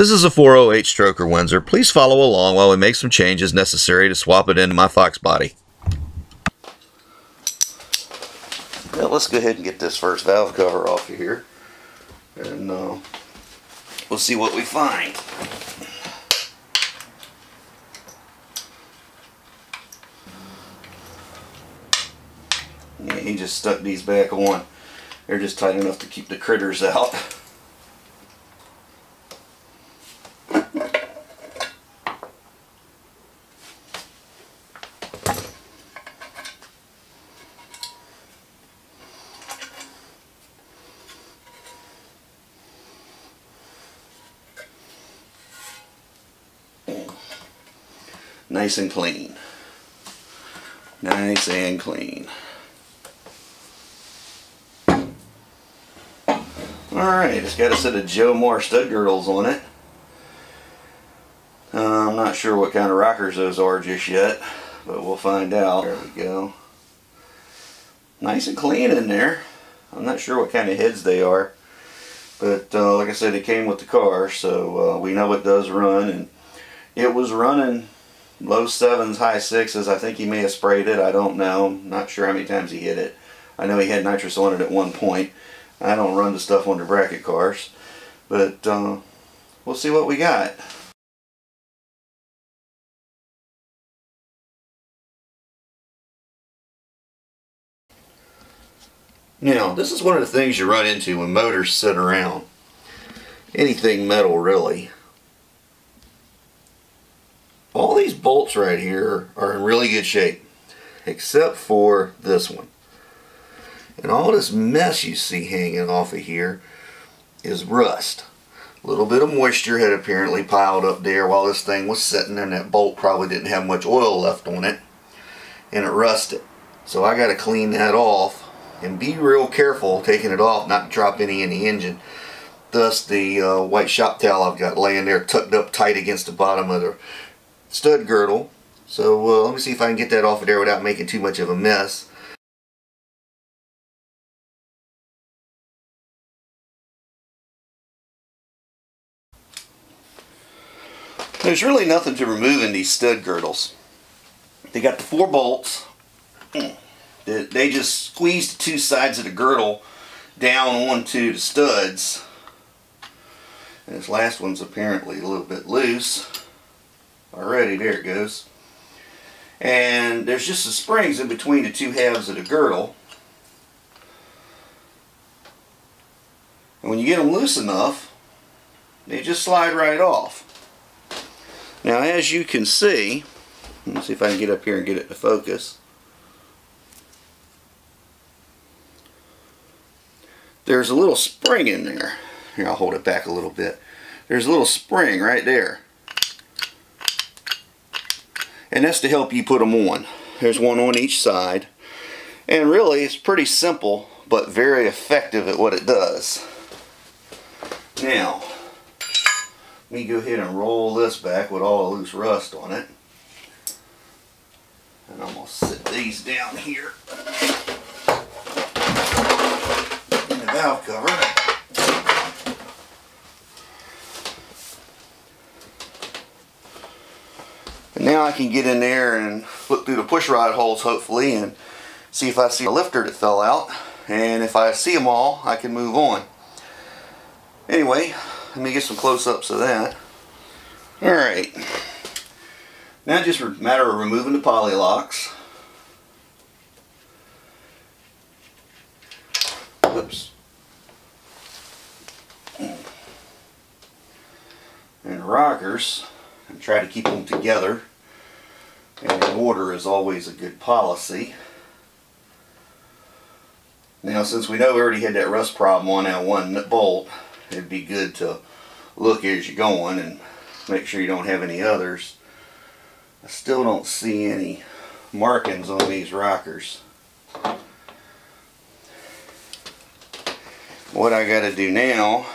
This is a 408 stroker Windsor. Please follow along while we make some changes necessary to swap it into my Fox body. Now let's go ahead and get this first valve cover off of here, and we'll see what we find. Yeah, he just stuck these back on. They're just tight enough to keep the critters out. Nice and clean. Nice and clean. Alright, it's got a set of Joe Moore stud girdles on it. I'm not sure what kind of rockers those are just yet, but we'll find out. There we go. Nice and clean in there. I'm not sure what kind of heads they are, but like I said, it came with the car, so we know it does run, and it was running low 7s, high 6s. I think he may have sprayed it. I don't know. I'm not sure how many times he hit it. I know he had nitrous on it at one point. I don't run the stuff under bracket cars, but we'll see what we got. Now, this is one of the things you run into when motors sit around. Anything metal, really. All these bolts right here are in really good shape, except for this one. And all this mess you see hanging off of here is rust. A little bit of moisture had apparently piled up there while this thing was sitting, and that bolt probably didn't have much oil left on it, and it rusted. So I got to clean that off and be real careful taking it off, not to drop any in the engine. Thus the white shop towel I've got laying there tucked up tight against the bottom of the stud girdle. So let me see if I can get that off of there without making too much of a mess. There's really nothing to remove in these stud girdles. They got the 4 bolts. They just squeeze the 2 sides of the girdle down onto the studs. And this last one's apparently a little bit loose. Already, there it goes. And there's just some springs in between the 2 halves of the girdle. And when you get them loose enough, they just slide right off. Now, as you can see, let me see if I can get up here and get it to focus. There's a little spring in there. Here, I'll hold it back a little bit. There's a little spring right there. And that's to help you put them on. There's one on each side. And really, it's pretty simple, but very effective at what it does. Now, let me go ahead and roll this back with all the loose rust on it. And I'm going to sit these down here in the valve cover. And now I can get in there and look through the push rod holes, hopefully, and see if I see a lifter that fell out. And if I see them all, I can move on. Anyway, let me get some close-ups of that. Alright. Now just a matter of removing the poly locks. Oops. And rockers. And try to keep them together. And in order is always a good policy. Now, since we know we already had that rust problem on that one bolt, it'd be good to look as you're going and make sure you don't have any others. I still don't see any markings on these rockers. What I got to do now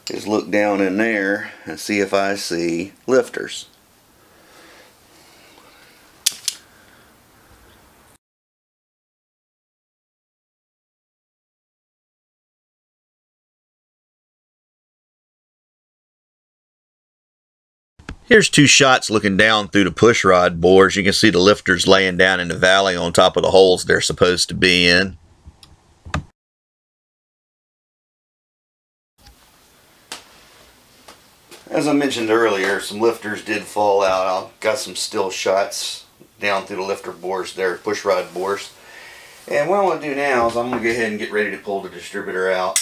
is look down in there and see if I see lifters. Here's two shots looking down through the pushrod bores. You can see the lifters laying down in the valley on top of the holes they're supposed to be in. As I mentioned earlier, some lifters did fall out. I've got some still shots down through the lifter bores there, pushrod bores. And what I want to do now is I'm going to go ahead and get ready to pull the distributor out.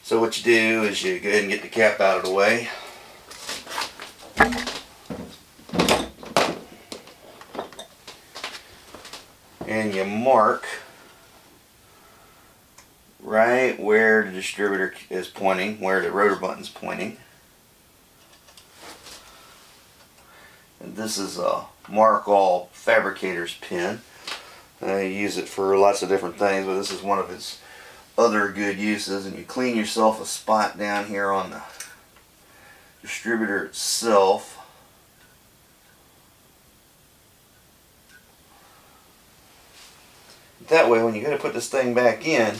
So what you do is you go ahead and get the cap out of the way. And you mark right where the distributor is pointing, where the rotor button's pointing. And this is a Mark All fabricator's pin. I use it for lots of different things, but this is one of its other good uses. And you clean yourself a spot down here on the distributor itself. That way when you go to put this thing back in,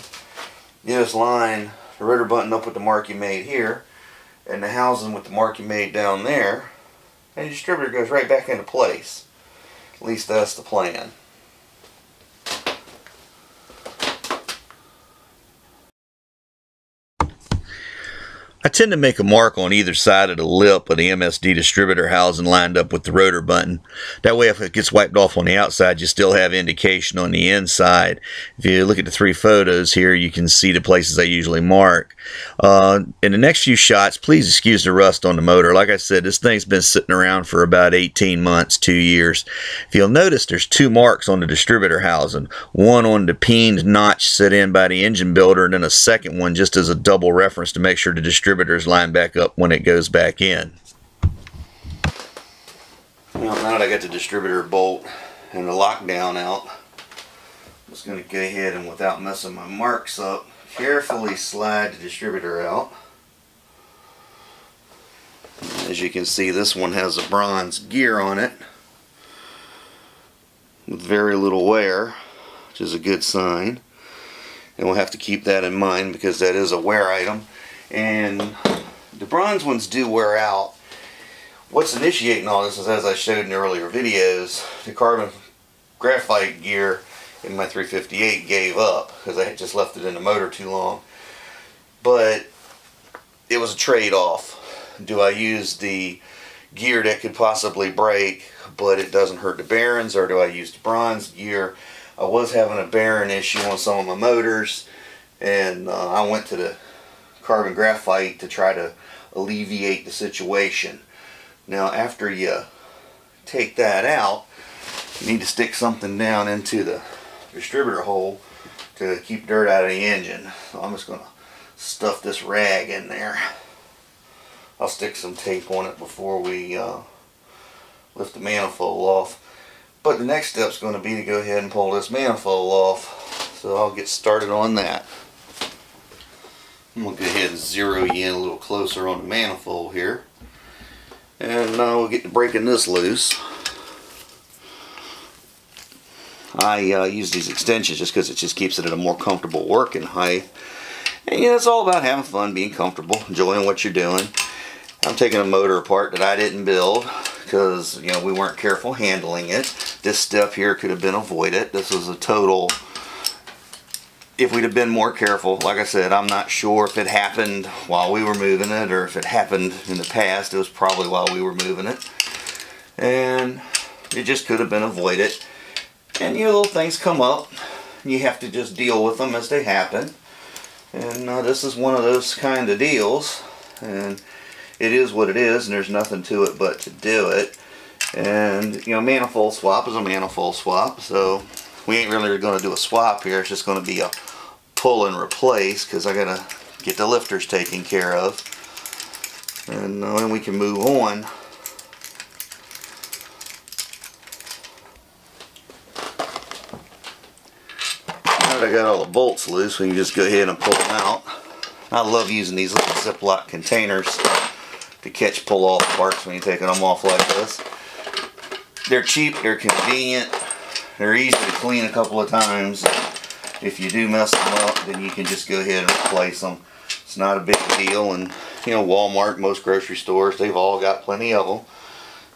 you just line the rotor button up with the mark you made here and the housing with the mark you made down there, and the distributor goes right back into place. At least that's the plan. I tend to make a mark on either side of the lip of the MSD distributor housing lined up with the rotor button. That way if it gets wiped off on the outside, you still have indication on the inside. If you look at the three photos here, you can see the places I usually mark. In the next few shots, please excuse the rust on the motor. Like I said, this thing's been sitting around for about 18 months, 2 years. If you'll notice, there's two marks on the distributor housing. One on the peened notch set in by the engine builder, and then a second one just as a double reference to make sure the distributor is lined back up when it goes back in. Well, now that I got the distributor bolt and the lockdown out, I'm just going to go ahead and, without messing my marks up, carefully slide the distributor out. As you can see, this one has a bronze gear on it with very little wear, which is a good sign. And we'll have to keep that in mind because that is a wear item. And the bronze ones do wear out. What's initiating all this is, as I showed in the earlier videos, the carbon graphite gear in my 358 gave up because I had just left it in the motor too long. But it was a trade-off. Do I use the gear that could possibly break but it doesn't hurt the bearings, or do I use the bronze gear? I was having a bearing issue on some of my motors, and I went to the carbon graphite to try to alleviate the situation. Now after you take that out, you need to stick something down into the distributor hole to keep dirt out of the engine. So I'm just going to stuff this rag in there. I'll stick some tape on it before we lift the manifold off. But the next step is going to be to go ahead and pull this manifold off. So I'll get started on that. I'm going to go ahead and zero you in a little closer on the manifold here. And we'll get to breaking this loose. I use these extensions just because it just keeps it at a more comfortable working height. And yeah, it's all about having fun, being comfortable, enjoying what you're doing. I'm taking a motor apart that I didn't build because, you know, we weren't careful handling it. This step here could have been avoided. This was a total, if we'd have been more careful, like I said, I'm not sure if it happened while we were moving it or if it happened in the past. It was probably while we were moving it. And it just could have been avoided. And, you know, little things come up. You have to just deal with them as they happen. And this is one of those kind of deals. And it is what it is, and there's nothing to it but to do it. And, you know, manifold swap is a manifold swap, so we ain't really going to do a swap here. It's just going to be a pull and replace because I got to get the lifters taken care of. And then we can move on. Now that I got all the bolts loose, we can just go ahead and pull them out. I love using these little Ziploc containers to catch pull-off parts when you're taking them off like this. They're cheap, they're convenient, they're easy to clean a couple of times. If you do mess them up, then you can just go ahead and replace them. It's not a big deal, and you know, Walmart, most grocery stores, they've all got plenty of them.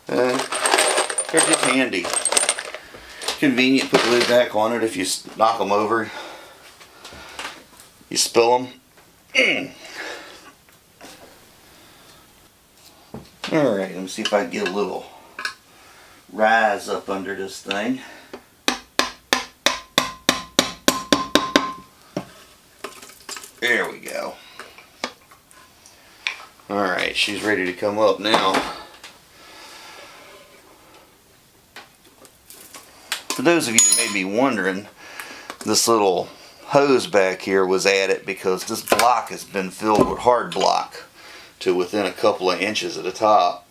They're just handy. Convenient, put the lid back on it if you knock them over. You spill them. Alright, let me see if I can get a little rise up under this thing. There we go. Alright, she's ready to come up now. For those of you that may be wondering, this little hose back here was added because this block has been filled with hard block to within a couple of inches of the top.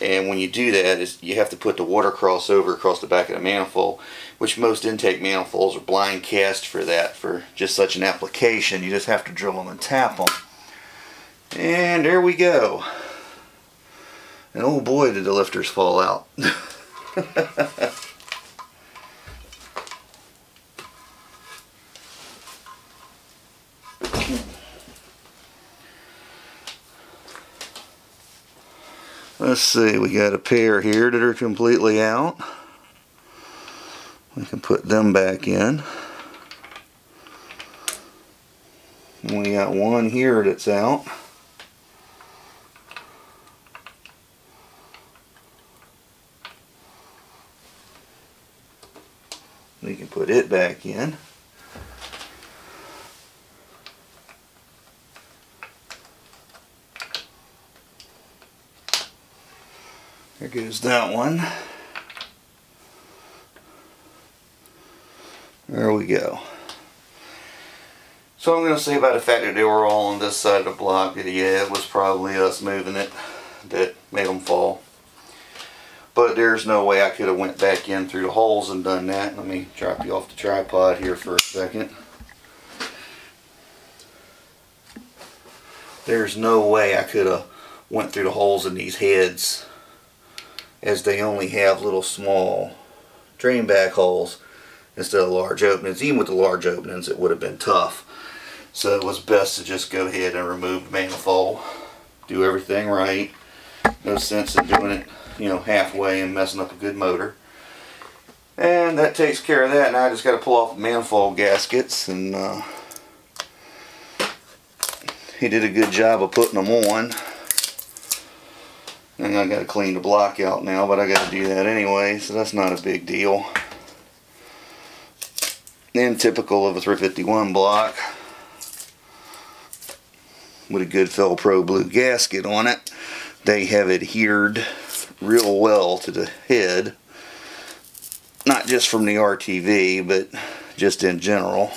And when you do that, you have to put the water crossover across the back of the manifold, which most intake manifolds are blind cast for that, for just such an application. You just have to drill them and tap them. And there we go. And oh boy, did the lifters fall out. Let's see, we got a pair here that are completely out. We can put them back in. And we got one here that's out. We can put it back in. There goes that one. There we go. So I'm going to say about the fact that they were all on this side of the block, that yeah, it was probably us moving it that made them fall. But there's no way I could have went back in through the holes and done that. Let me drop you off the tripod here for a second. There's no way I could have went through the holes in these heads, as they only have little small drain back holes instead of large openings. Even with the large openings, it would have been tough. So it was best to just go ahead and remove the manifold, do everything right. No sense in doing it, you know, halfway and messing up a good motor. And that takes care of that. Now I just got to pull off the manifold gaskets, and he did a good job of putting them on. And I got to clean the block out now, but I got to do that anyway, so that's not a big deal. And typical of a 351 block, with a good Fel-Pro blue gasket on it, they have adhered real well to the head, not just from the RTV, but just in general.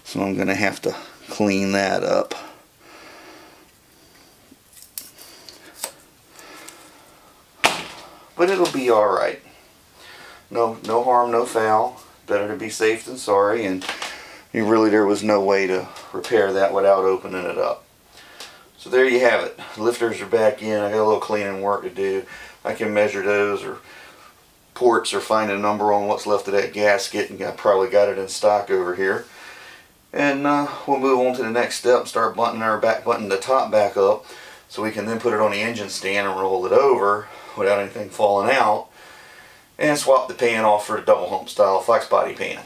So I'm going to have to clean that up. But it'll be alright. No harm, no foul. Better to be safe than sorry, and there was no way to repair that without opening it up. So there you have it. Lifters are back in. I got a little cleaning work to do. I can measure those or ports or find a number on what's left of that gasket, and I probably got it in stock over here. And we'll move on to the next step and start buttoning the top back up, so we can then put it on the engine stand and roll it over without anything falling out, and swap the pan off for the double hump style flex body pan.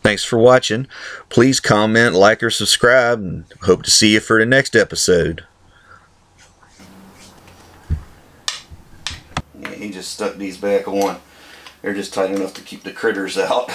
Thanks for watching. Please comment, like, or subscribe, and hope to see you for the next episode. Yeah, he just stuck these back on. They're just tight enough to keep the critters out.